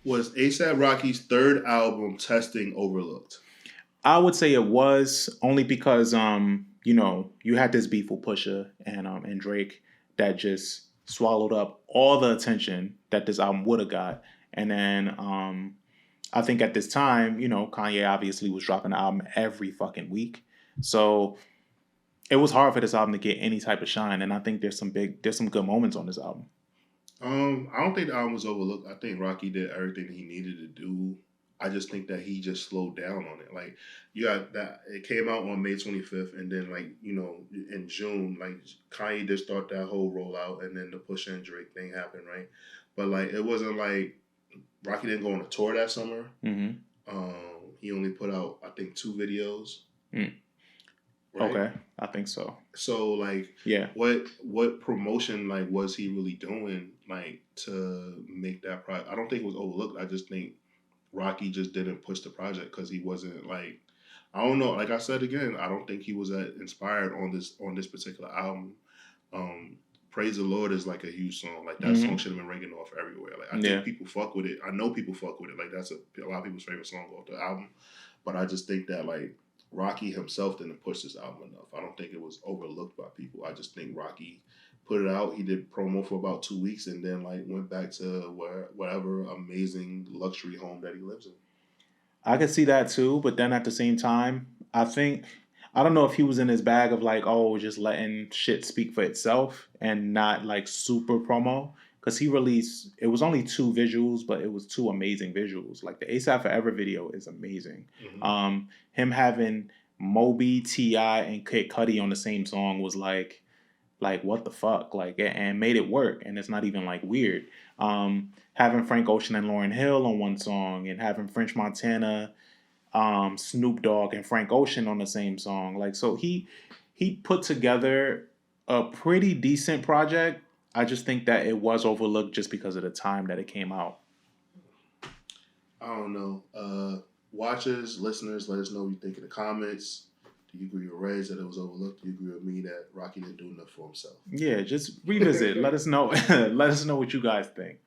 Was A$AP Rocky's third album, Testing, overlooked? I would say it was only because you had this beef with Pusha and Drake that just swallowed up all the attention that this album would have got. And then I think at this time, Kanye obviously was dropping the album every fucking week. So it was hard for this album to get any type of shine. And I think there's some good moments on this album. I don't think the album was overlooked. I think Rocky did everything he needed to do. I just think that he just slowed down on it. Like, you got that, it came out on May 25th, and then, like, in June, like, Kanye did start that whole rollout, and then the Pusha and Drake thing happened, right? But, like, it wasn't like Rocky didn't go on a tour that summer. Mm-hmm. He only put out, I think, 2 videos. Mm. Right? Okay, I think so. So, like, yeah, what promotion, like, was he really doing, like, to make that project? I don't think it was overlooked. I just think Rocky just didn't push the project because he wasn't, like, I don't know. Like I said again, I don't think he was inspired on this particular album. Praise the Lord is like a huge song. Like, that song should have been ringing off everywhere. Like, I think people fuck with it. I know people fuck with it. Like, that's a lot of people's favorite song off the album. But I just think that, like, Rocky himself didn't push this album enough. I don't think it was overlooked by people. I just think Rocky put it out. He did promo for about 2 weeks and then, like, went back to whatever amazing luxury home that he lives in. I could see that too, but then at the same time, I don't know if he was in his bag of, like, just letting shit speak for itself and not, like, super promo. Because he released, it was only 2 visuals, but it was 2 amazing visuals. Like, the ASAP Forever video is amazing. Mm-hmm. Him having Moby, T.I., and Kid Cudi on the same song was like what the fuck? Like, and made it work, and it's not even, like, weird. Having Frank Ocean and Lauryn Hill on one song, and having French Montana, Snoop Dogg, and Frank Ocean on the same song. Like, so he put together a pretty decent project. I just think that it was overlooked just because of the time that it came out. I don't know. Watchers, listeners, let us know what you think in the comments. Do you agree with Regg that it was overlooked? Do you agree with me that Rocky didn't do enough for himself? Yeah, just revisit. Let us know. Let us know what you guys think.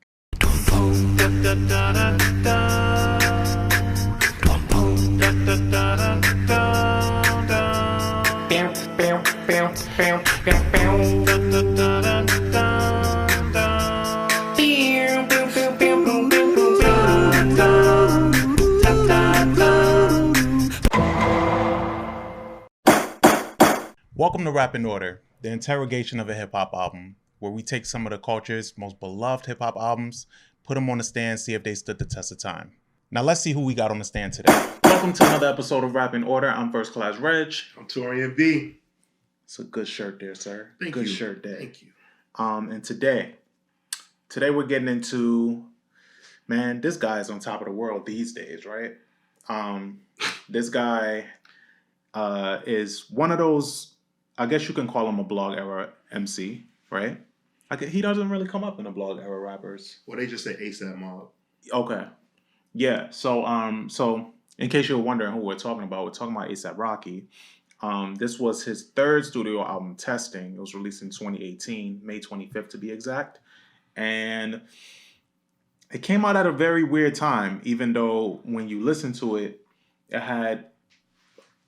Welcome to Rap in Order, the interrogation of a hip-hop album, where we take some of the culture's most beloved hip-hop albums, put them on the stand, see if they stood the test of time. Now let's see who we got on the stand today. Welcome to another episode of Rap in Order. I'm First Class Regg. I'm Taurian B. It's a good shirt there, sir. Thank you. Good shirt there. Thank you. And today we're getting into, man, this guy is on top of the world these days, right? This guy is one of those, I guess you can call him a blog era MC, right? He doesn't really come up in the blog era rappers. Well, they just say ASAP Mob. Okay. Yeah. So in case you're wondering who we're talking about A$AP Rocky. This was his 3rd studio album, Testing. It was released in 2018, May 25th to be exact. And it came out at a very weird time, even though when you listen to it, it had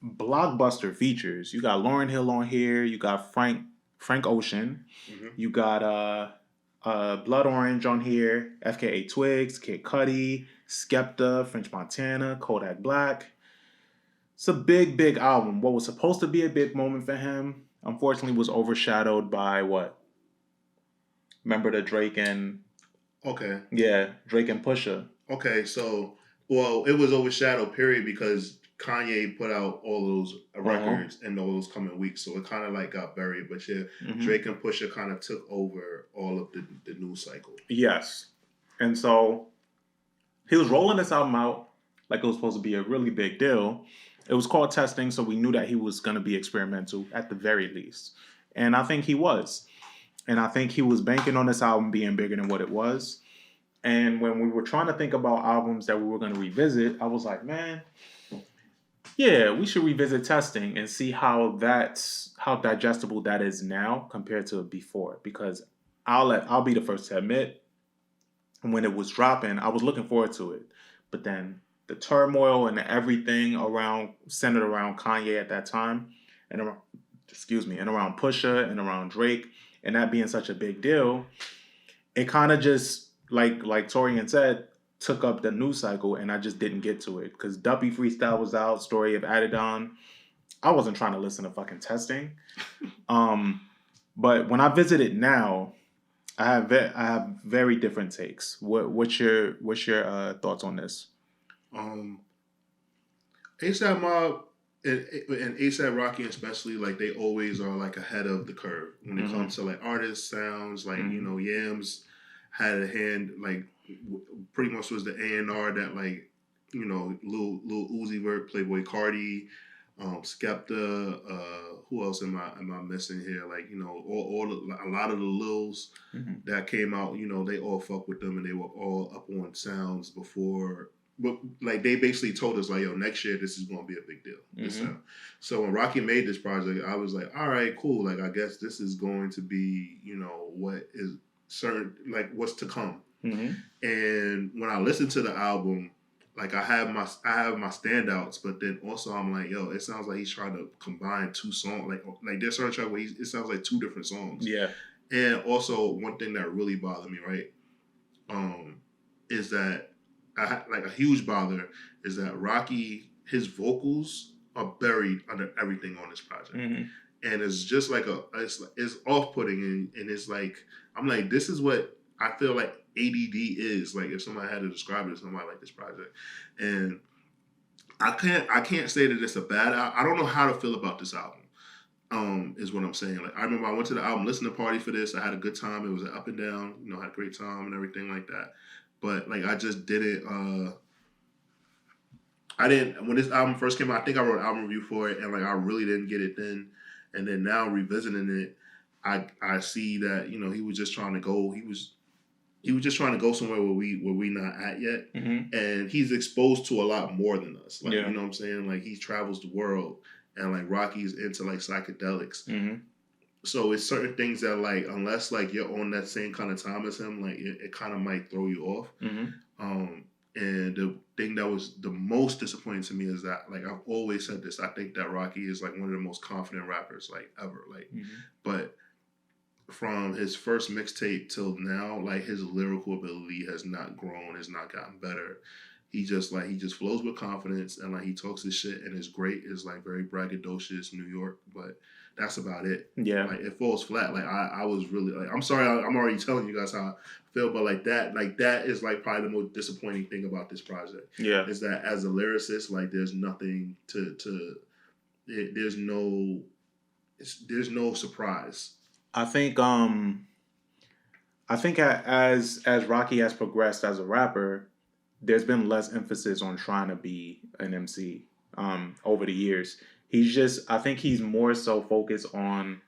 blockbuster features. You got Lauryn Hill on here. You got Frank Ocean. Mm-hmm. You got Blood Orange on here. FKA Twigs, Kid Cudi, Skepta, French Montana, Kodak Black. It's a big, big album. What was supposed to be a big moment for him, unfortunately, was overshadowed by what? Remember the Drake and... Okay. Yeah, Drake and Pusha. Okay, so, well, it was overshadowed, period, because Kanye put out all those records in all those coming weeks, so it kind of, like, got buried. But yeah, Drake and Pusha kind of took over all of the news cycle. Yes. And so he was rolling this album out like it was supposed to be a really big deal. It was called Testing, so we knew that he was going to be experimental at the very least. And I think he was. And I think he was banking on this album being bigger than what it was. And when we were trying to think about albums that we were going to revisit, I was like, man, yeah, we should revisit Testing and see how digestible that is now compared to before. Because I'll be the first to admit, when it was dropping, I was looking forward to it. But then the turmoil and everything around centered around Kanye at that time, and around, excuse me, and around Pusha and around Drake, and that being such a big deal, it kind of just like Taurian said, took up the news cycle, and I just didn't get to it because Duppy Freestyle was out, Story of Adidon. I wasn't trying to listen to fucking Testing. But when I visit it now, I have very different takes. What's your thoughts on this? Um, ASAP Mob and ASAP Rocky especially, like they always are like ahead of the curve when it comes to like artist sounds. Like Yams had a hand like pretty much was the A&R that like Lil Uzi Vert, Playboy Cardi, Skepta. Who else am I missing here? Like a lot of the Lils that came out. They all fuck with them and they were all up on sounds before. But like they basically told us like, yo, next year this is gonna be a big deal. So when Rocky made this project, I was like, all right, cool. Like I guess this is going to be what is certain like what's to come. And when I listened to the album, like I have my standouts, but then also I'm like, yo, it sounds like he's trying to combine two songs. Like there's certain track where it sounds like two different songs. Yeah. And also one thing that really bothered me, right, is that like a huge bother is that Rocky, his vocals are buried under everything on this project, and it's just like it's off putting, and it's like I'm like this is what I feel like ADD is like if somebody had to describe it to somebody like this project, and I can't say that it's a bad album. I don't know how to feel about this album. Is what I'm saying. Like I remember I went to the album listening party for this. I had a good time. It was an up and down. I had a great time and everything like that. But like I just didn't. I didn't when this album first came out. I think I wrote an album review for it, and like I really didn't get it then. And then now revisiting it, I see that he was just trying to go. He was just trying to go somewhere where we not at yet. And he's exposed to a lot more than us. Like you know what I'm saying. Like he travels the world, and like Rocky's into like psychedelics. So it's certain things that like unless like you're on that same kind of time as him, like it kind of might throw you off. And the thing that was the most disappointing to me is that like I've always said this. I think that Rocky is like one of the most confident rappers like ever. Like, but from his first mixtape till now, like his lyrical ability has not grown, has not gotten better. He just flows with confidence and like he talks his shit and it's great. It's like very braggadocious New York, but that's about it. Yeah. Like it falls flat. Like I was really like I'm sorry I'm already telling you guys how I feel, but like that is like probably the most disappointing thing about this project. Yeah. Is that as a lyricist, like there's nothing there's no surprise. I think as Rocky has progressed as a rapper, there's been less emphasis on trying to be an MC over the years. I think he's more so focused on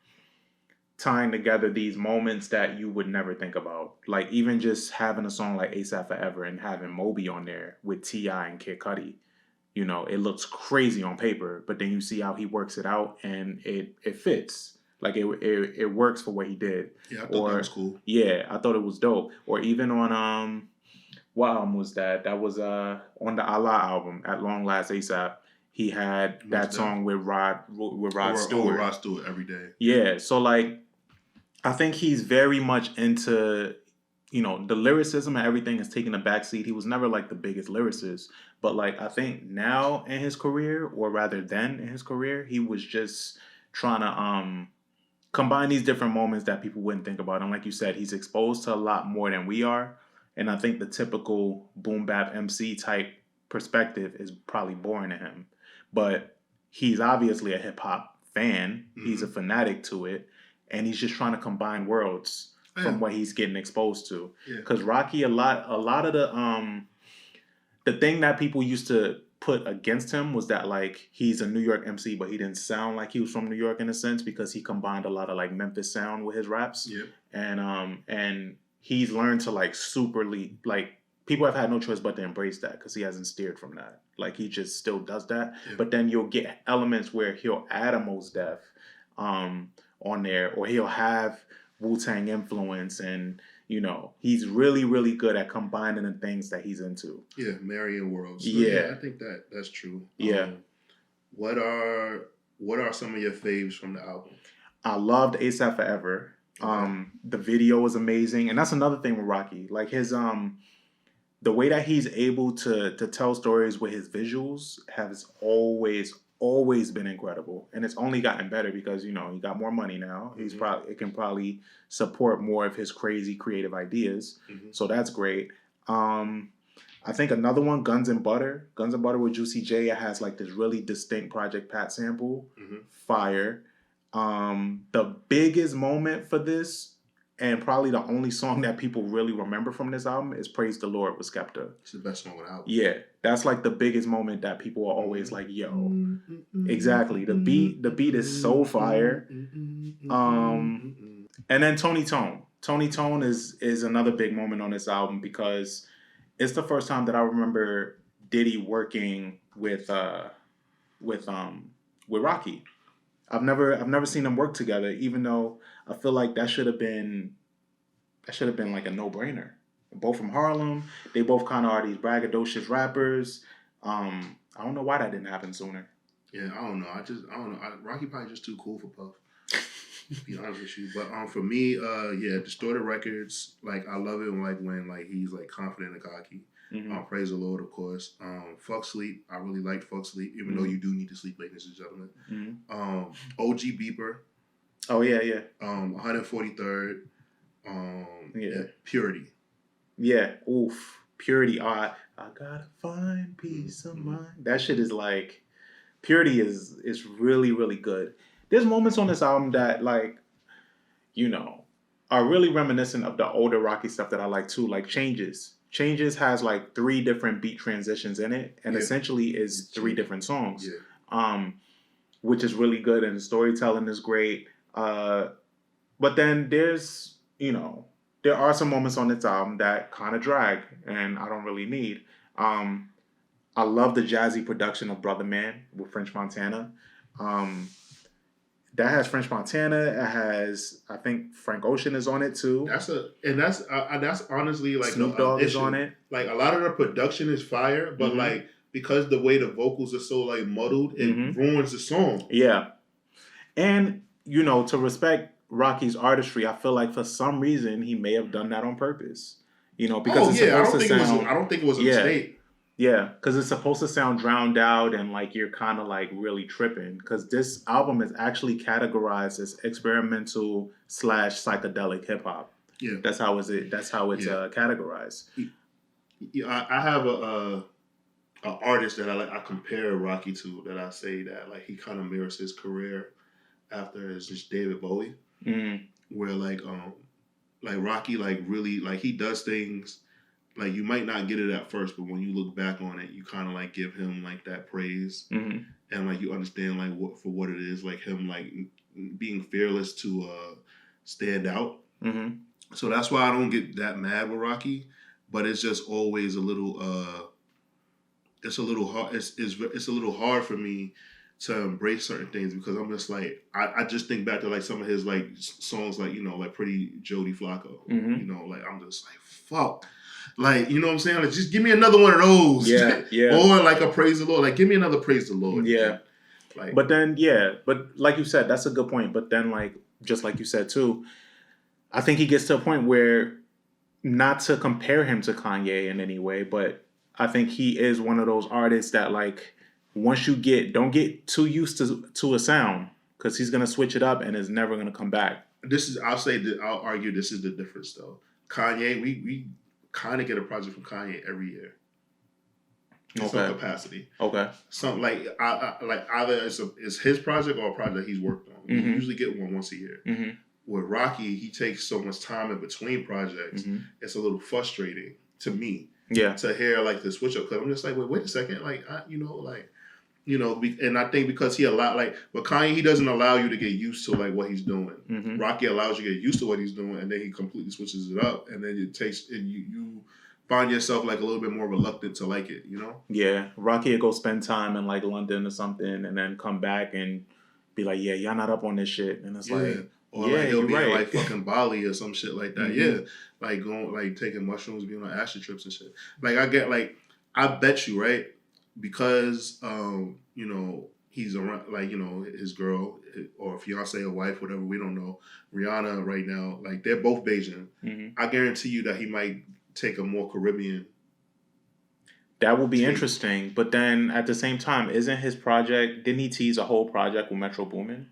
tying together these moments that you would never think about. Like even just having a song like ASAP Forever and having Moby on there with T.I. and Kid Cudi. It looks crazy on paper, but then you see how he works it out and it fits. Like it works for what he did. Yeah, I thought that was cool. Yeah, I thought it was dope. Or even on what album was that? That was on the Allah album, At Long Last ASAP. He had that song with Rod Stewart. Rod Stewart every day. Yeah, so like I think he's very much into the lyricism and everything is taking a backseat. He was never like the biggest lyricist, but like I think now in his career, or rather then in his career, he was just trying to combine these different moments that people wouldn't think about. And like you said, he's exposed to a lot more than we are. And I think the typical boom bap MC type perspective is probably boring to him. But he's obviously a hip hop fan. He's a fanatic to it. And he's just trying to combine worlds from what he's getting exposed to. Because Rocky, a lot of the thing that people used to put against him was that like he's a New York MC, but he didn't sound like he was from New York in a sense because he combined a lot of like Memphis sound with his raps. And he's learned to like like people have had no choice but to embrace that because he hasn't steered from that. Like he just still does that. But then you'll get elements where he'll add a Mos Def on there, or he'll have Wu-Tang influence and he's really, really good at combining the things that he's into. Yeah, marrying worlds. So, Yeah. I think that's true. Yeah. What are some of your faves from the album? I loved ASAP Forever. Okay. The video was amazing, and that's another thing with Rocky. Like his the way that he's able to tell stories with his visuals has always been incredible, and it's only gotten better because he got more money now. He's it can probably support more of his crazy creative ideas, so that's great. I think another one, Guns and Butter with Juicy J. It has like this really distinct Project Pat sample, fire. The biggest moment for this, and probably the only song that people really remember from this album, is Praise the Lord with Skepta. It's the best song on the album. Yeah, that's like the biggest moment that people are always like, yo. Exactly. The beat is so fire. And then Tony Tone. Tony Tone is another big moment on this album because it's the first time that I remember Diddy working with Rocky. I've never seen them work together, even though I feel like that should have been like a no-brainer. Both from Harlem, they both kind of are these braggadocious rappers. I don't know why that didn't happen sooner. Yeah, I don't know. I don't know. Rocky probably just too cool for Puff. To be honest with you, but for me, Distorted Records, like I love it when he's like confident and cocky. Praise the Lord, of course. Fuck Sleep, I really liked Fuck Sleep, even though you do need to sleep, ladies and gentlemen. OG Beeper. Oh yeah. 143rd. Purity. Yeah, oof. Purity. I gotta find peace of mind. That shit is like, Purity is really, really good. There's moments on this album that are really reminiscent of the older Rocky stuff that I like too, like Changes. Changes has like 3 different beat transitions in it, and essentially is 3 different songs, which is really good, and the storytelling is great. But then there's, there are some moments on this album that kind of drag, and I don't really need. I love the jazzy production of Brother Man with French Montana. That has French Montana. It has, I think, Frank Ocean is on it too. That's honestly like Snoop Dogg is on it. Like a lot of the production is fire, but like because the way the vocals are so like muddled, it ruins the song. Yeah, and to respect Rocky's artistry, I feel like for some reason he may have done that on purpose. Because I don't think it was a mistake. Yeah, because it's supposed to sound drowned out and like you're kind of like really tripping. Because this album is actually categorized as experimental / psychedelic hip hop. Yeah, that's how it's categorized. Yeah, I have a artist that I compare Rocky to, that I say that like he kind of mirrors his career after, is just David Bowie, where like Rocky really he does things. Like you might not get it at first, but when you look back on it, you kind of like give him like that praise, and like you understand like what it is, like him like being fearless to stand out. So that's why I don't get that mad with Rocky, but it's just always a little it's a little hard. It's a little hard for me to embrace certain things because I'm just like I just think back to like some of his like songs like like Pretty Jody Flacco, like I'm just like fuck. Like, you know what I'm saying? Like, just give me another one of those. Yeah. Or like a Praise the Lord. Like, give me another Praise the Lord. Yeah. Like, but like you said, that's a good point. But then, like, just like you said too, I think he gets to a point where, not to compare him to Kanye in any way, but I think he is one of those artists that like, once you don't get too used to a sound, because he's gonna switch it up and is never gonna come back. I'll argue this is the difference though. Kanye, we kind of get a project from Kanye every year. In some capacity. Okay. Something like either it's his project or a project he's worked on. We usually get one once a year. With Rocky, he takes so much time in between projects. It's a little frustrating to me. Yeah. To hear like the switch up, because I'm just like, wait a second, like and I think because he but Kanye, he doesn't allow you to get used to like what he's doing. Rocky allows you to get used to what he's doing, and then he completely switches it up, and then you find yourself like a little bit more reluctant to like it, Yeah, Rocky would go spend time in like London or something, and then come back and be like, yeah, y'all not up on this shit, and it's like, Or Yeah, like he'll you're be in right. like fucking Bali or some shit like that. Mm-hmm. Yeah, like going like taking mushrooms, being on acid trips and shit. Like I get like I bet you right because you know he's around like you know his girl or fiance or wife whatever we don't know Rihanna right now like they're both Beijing. Mm-hmm. I guarantee you that he might take a more Caribbean That would be take. interesting. But then at the same time, isn't his project? Didn't he tease a whole project with Metro Boomin?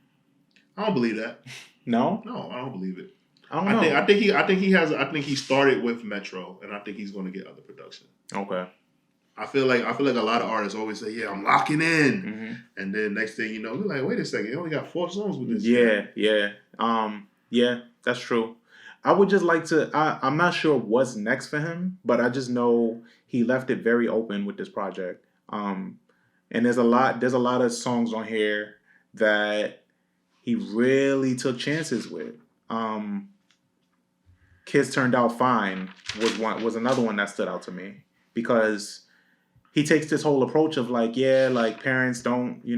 I don't believe that. No, No, I don't believe it. I don't know. I think he started with Metro, and I think he's going to get other production. Okay. I feel like a lot of artists always say, "Yeah, I'm locking in," Mm-hmm. and then next thing you know, they're like, "Wait a second, you only got 4 songs with this guy." Yeah, that's true. I would just like to. I'm not sure what's next for him, but I just know he left it very open with this project. And there's a lot. There's a lot of songs on here that he really took chances with. Um, Kids Turned Out Fine was another one that stood out to me because he takes this whole approach of like, yeah, like parents don't be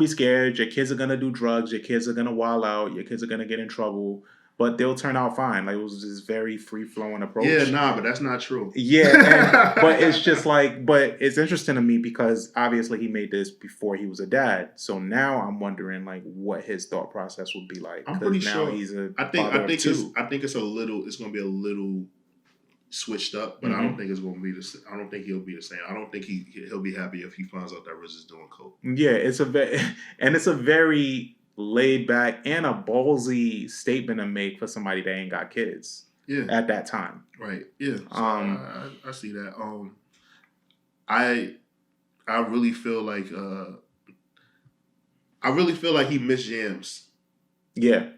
scared. Your kids are gonna do drugs. Your kids are gonna wild out. Your kids are gonna get in trouble, but they'll turn out fine. Like it was this very free flowing Yeah, approach. nah, but that's not true. Yeah, but it's just like, but it's interesting to me because obviously he made this before he was a dad. So now I'm wondering like what his thought process would be like I'm because pretty now sure. he's a father of two. I think it's a little. It's going to be a little switched up, but I don't Mm-hmm. think it's going to be the. I don't think he'll be the same. I don't think he'll be happy if he finds out that Riz is doing coke. Yeah, it's a very laid back and a ballsy statement to make for somebody that ain't got kids. Yeah. At that time. Right. Yeah. So I see that. I really feel like he missed jams. Yeah.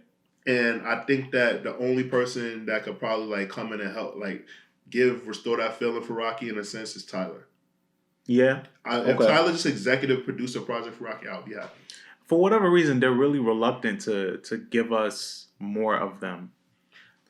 And I think that the only person that could probably like come in and help like restore that feeling for Rocky in a sense is Tyler. Yeah. If Tyler just executive producer project for Rocky, I'll be happy. For whatever reason, they're really reluctant to give us more of them.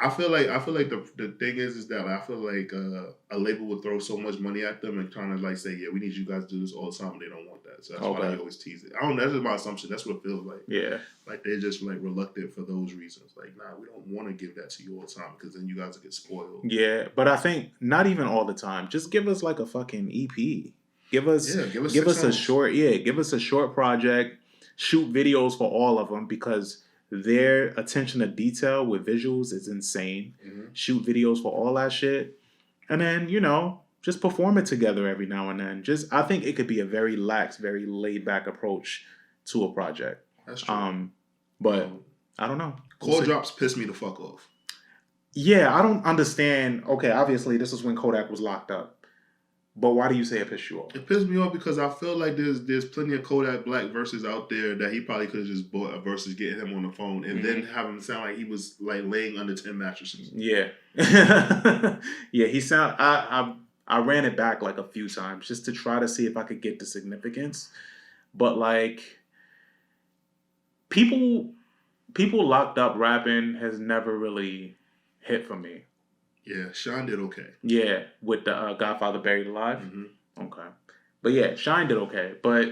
I feel like the thing is that I feel like a label would throw so much money at them and kind of like say, yeah, we need you guys to do this all the time. They don't want that, so that's why they always tease it. I don't know. That's just my assumption. That's what it feels like. Yeah, like they're just like reluctant for those reasons. Like, nah, we don't want to give that to you all the time because then you guys will get spoiled. Yeah, but I think not even all the time. Just give us like a fucking EP. Give us a short project. Shoot videos for all of them because their attention to detail with visuals is insane. Mm-hmm. Shoot videos for all that shit. And then, just perform it together every now and then. I think it could be a very lax, very laid back approach to a project. That's true. But I don't know. Call drops piss me the fuck off. Yeah, I don't understand. Okay, obviously this is when Kodak was locked up. But why do you say it pissed you off? It pissed me off because I feel like there's plenty of Kodak Black verses out there that he probably could have just bought a versus, getting him on the phone, and then have him sound like he was like laying under 10 mattresses. Yeah. Yeah, he sound I ran it back like a few times just to try to see if I could get the significance. But like people locked up rapping has never really hit for me. Yeah, Sean did okay. Yeah, with the Godfather Buried Alive. Mm-hmm. Okay. But yeah, Shine did okay. But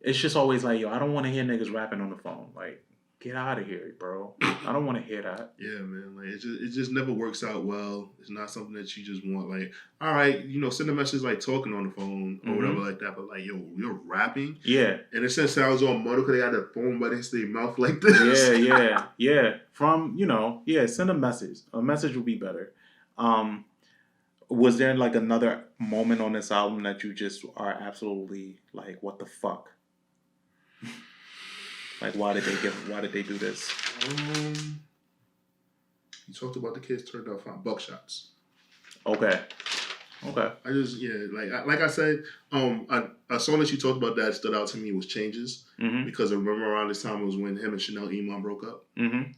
it's just always like, yo, I don't want to hear niggas rapping on the phone. Like, get out of here, bro. I don't want to hear that. Yeah, man. Like it just never works out well. It's not something that you just want. Like, all right, send a message like talking on the phone or whatever like that. But like, yo, you're rapping. Yeah. And it says sounds all muddled because they got the phone by their mouth like this. Yeah. From send a message. A message would be better. Was there like another moment on this album that you just are absolutely like, what the fuck? Like, why did they do this? You talked about the Kids Turned Out Fine. Buckshots. Okay. I just like I said, a song that you talked about that stood out to me was Changes, because I remember around this time was when him and Chanel Iman broke up, and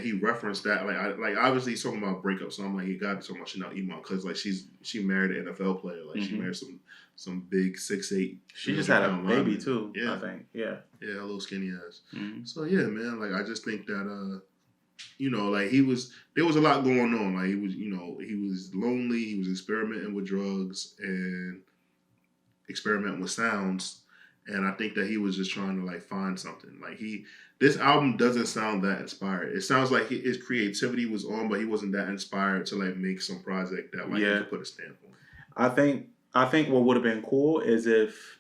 he referenced that like obviously he's talking about breakup, so I'm like, he got to be talking about Chanel Iman because like she married an NFL player, like she married some big 6'8". She just had a baby too. Yeah, I think. Yeah, a little skinny ass. So yeah, man, like I just think that like there was a lot going on. Like he was lonely. He was experimenting with drugs and experimenting with sounds, and I think that he was just trying to like find something. Like this album doesn't sound that inspired. It sounds like his creativity was on, but he wasn't that inspired to like make some project that like he Yeah. could put a stamp on. I think what would have been cool is if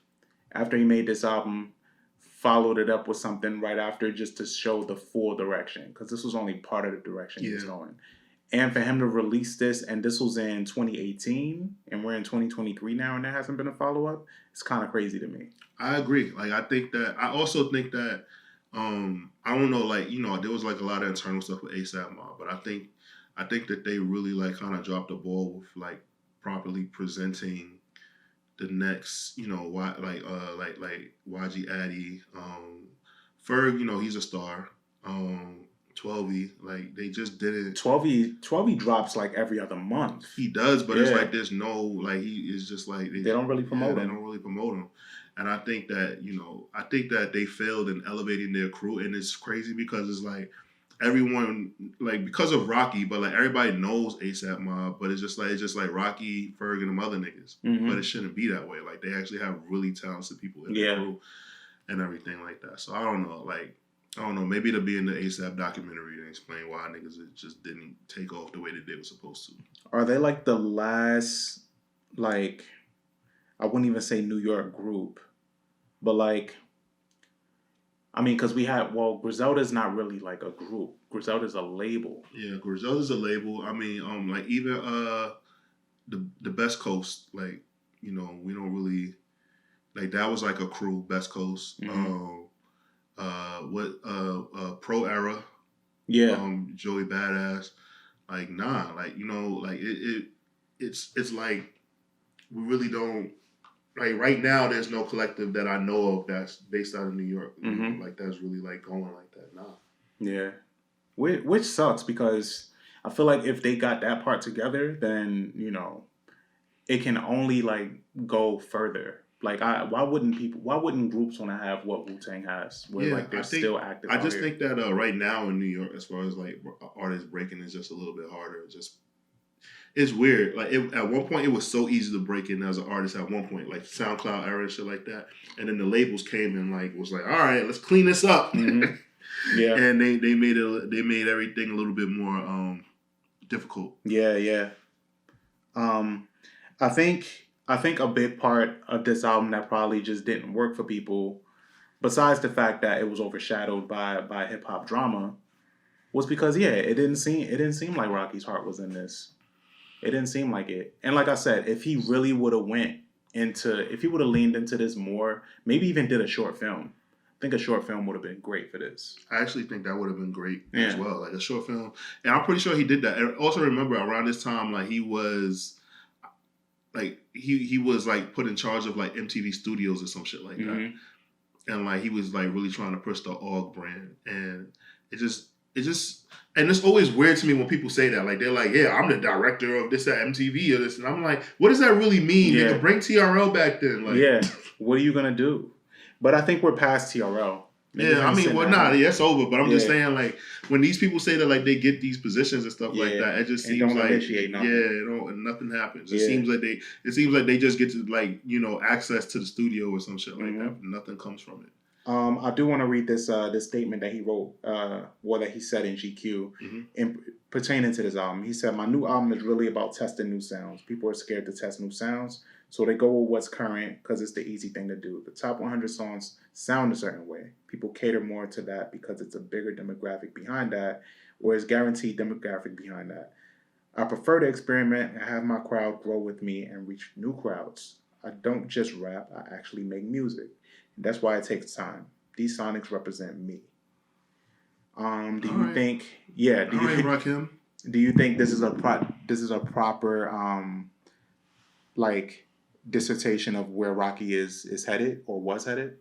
after he made this album, followed it up with something right after just to show the full direction because this was only part of the direction he was Yeah. going. And for him to release this, and this was in 2018, and we're in 2023 now, and there hasn't been a follow up. It's kind of crazy to me. I agree. Like I also think that I don't know, like, there was like a lot of internal stuff with ASAP Mob, but I think that they really like kind of dropped the ball with like properly presenting the next, like YG Addy, Ferg, he's a star. 12 like they just didn't. 12 drops like every other month. He does, but it's like there's no like he is just like they don't really promote him. They don't really promote him, and I think that they failed in elevating their crew, and it's crazy because it's like everyone like because of Rocky, but like everybody knows ASAP Mob, but it's just like Rocky, Ferg, and them other niggas, but it shouldn't be that way. Like they actually have really talented people in the crew and everything like that. So I don't know, maybe it'll be in the ASAP documentary and explain why niggas just didn't take off the way that they were supposed to. Are they like the last, like, I wouldn't even say New York group, but like, I mean, because Griselda's not really like a group. Griselda's a label. Yeah, Griselda's a label. I mean, like even the Best Coast, like, we don't really, like that was like a crew, Best Coast. Mm-hmm. Pro Era, Joey Badass, like like like it's like we really don't, like right now there's no collective that I know of that's based out of New York, like that's really like going like that. Yeah, which sucks because I feel like if they got that part together, then it can only like go further. Like, why wouldn't groups want to have what Wu-Tang has, where like they're still active? I just think that right now in New York, as far as like artists breaking, is just a little bit harder. It's weird. Like at one point, it was so easy to break in as an artist. At one point, like SoundCloud era and shit like that, and then the labels came and like was like, all right, let's clean this up. Mm-hmm. Yeah, and they made everything a little bit more difficult. Yeah. I think a big part of this album that probably just didn't work for people, besides the fact that it was overshadowed by hip hop drama, was because it didn't seem like Rocky's heart was in this. It didn't seem like it. And like I said, if he really would have leaned into this more, maybe even did a short film. I think a short film would have been great for this. I actually think that would have been great as well, like a short film. And I'm pretty sure he did that. And also remember around this time, like he was like put in charge of like MTV Studios or some shit like that, and like he was like really trying to push the OG brand, and it just and it's always weird to me when people say that, like they're like, yeah, I'm the director of this at MTV or this, and I'm like, what does that really mean? Nigga, bring TRL back then. Like, what are you gonna do? But I think we're past TRL. Yeah, I mean, it's over. But I'm just saying, like, when these people say that, like, they get these positions and stuff like that, it just seems like, nothing happens. It seems like they just get to, like, access to the studio or some shit like that. But nothing comes from it. I do want to read this statement that he wrote, that he said in GQ, pertaining to this album. He said, "My new album is really about testing new sounds. People are scared to test new sounds, so they go with what's current because it's the easy thing to do. The top 100 songs sound a certain way. People cater more to that because it's a bigger demographic behind that, or is guaranteed demographic behind that. I prefer to experiment and have my crowd grow with me and reach new crowds. I don't just rap, I actually make music. That's why it takes time. These sonics represent me." Do you think this is a proper like dissertation of where Rocky is headed or was headed?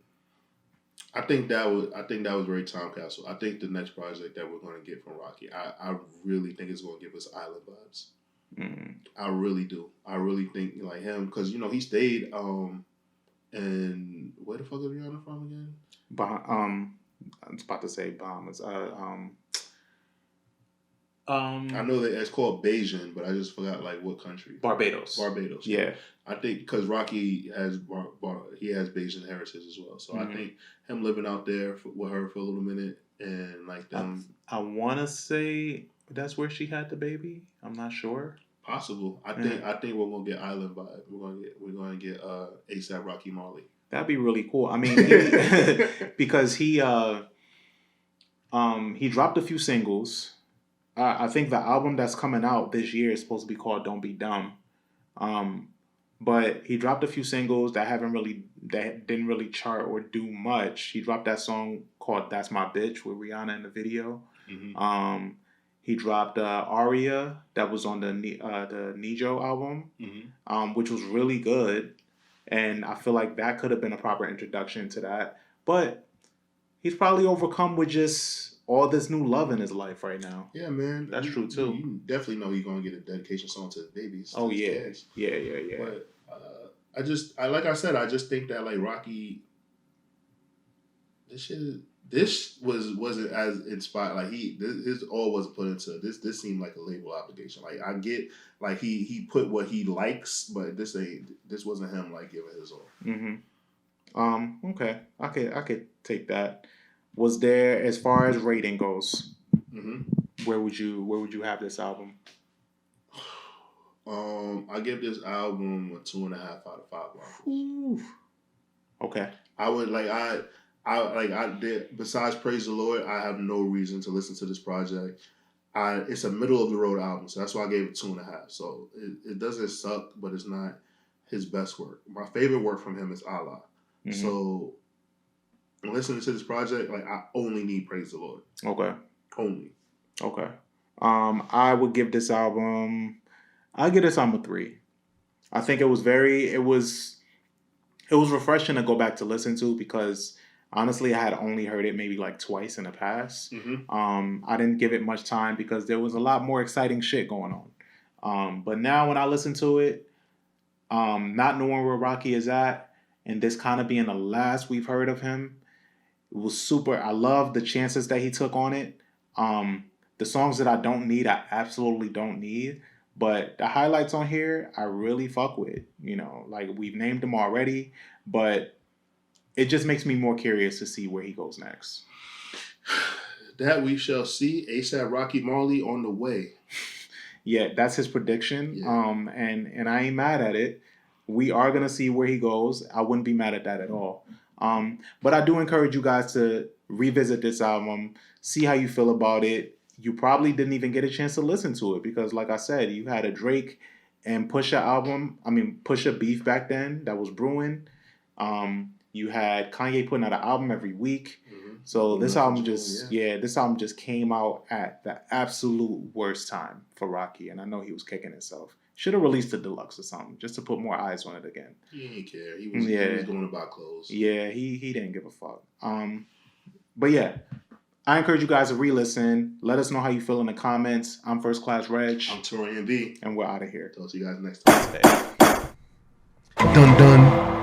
I think that was very time capsule. I think the next project that we're going to get from Rocky, I really think it's going to give us Island vibes. I really do. I really think like him because he stayed and where the fuck is Rihanna from again? I was about to say Bahamas. I know that it's called Bajan, but I just forgot like what country. Barbados. Barbados. Yeah. I think because Rocky has he has Bajan heritage as well, so I think him living out there with her for a little minute and like them. I want to say that's where she had the baby. I'm not sure. Possible. I think we're gonna get island vibe. We're gonna get ASAP Rocky Marley. That'd be really cool. I mean, because he dropped a few singles. I think the album that's coming out this year is supposed to be called "Don't Be Dumb," but he dropped a few singles that didn't really chart or do much. He dropped that song called "That's My Bitch" with Rihanna in the video. Mm-hmm. He dropped Aria that was on the Nijo album, which was really good, and I feel like that could have been a proper introduction to that. But he's probably overcome with just all this new love in his life right now. Yeah, man. That's true too. You definitely know he's gonna get a dedication song to his babies. Oh yeah. Kids. Yeah. But I just think that like Rocky, this wasn't as inspired. Like his all wasn't put into this. This seemed like a label obligation. Like I get like he put what he likes, but this wasn't him like giving his all. Mm-hmm. Okay. I could take that. Was there, as far as rating goes, where would you have this album? I give this album a 2.5 out of 5 waffles. Okay. I would like I did. Besides Praise the Lord, I have no reason to listen to this project. It's a middle of the road album, so that's why I gave it 2.5. So it doesn't suck, but it's not his best work. My favorite work from him is Allah. So listening to this project, like I only need Praise the Lord. Okay. Only. Okay. I would give this album. I give this album a 3. I think it was refreshing to go back to listen to because honestly, I had only heard it maybe like twice in the past. I didn't give it much time because there was a lot more exciting shit going on. But now when I listen to it, not knowing where Rocky is at, and this kind of being the last we've heard of him, it was super. I love the chances that he took on it. The songs that I don't need, I absolutely don't need. But the highlights on here, I really fuck with. You know, like we've named them already, but it just makes me more curious to see where he goes next. That we shall see. ASAP Rocky Marley on the way. Yeah, that's his prediction. Yeah. And I ain't mad at it. We are gonna see where he goes. I wouldn't be mad at that at all. But I do encourage you guys to revisit this album, see how you feel about it. You probably didn't even get a chance to listen to it because, like I said, you had a Drake and Pusha beef back then that was brewing. You had Kanye putting out an album every week. So this album just came out at the absolute worst time for Rocky, and I know he was kicking himself. Should have released a deluxe or something just to put more eyes on it again. He didn't care. He was going to buy clothes. Yeah, he didn't give a fuck. But yeah, I encourage you guys to re-listen. Let us know how you feel in the comments. I'm First Class Regg. I'm Taurian B. And we're out of here. Talk to you guys next time. Dun dun.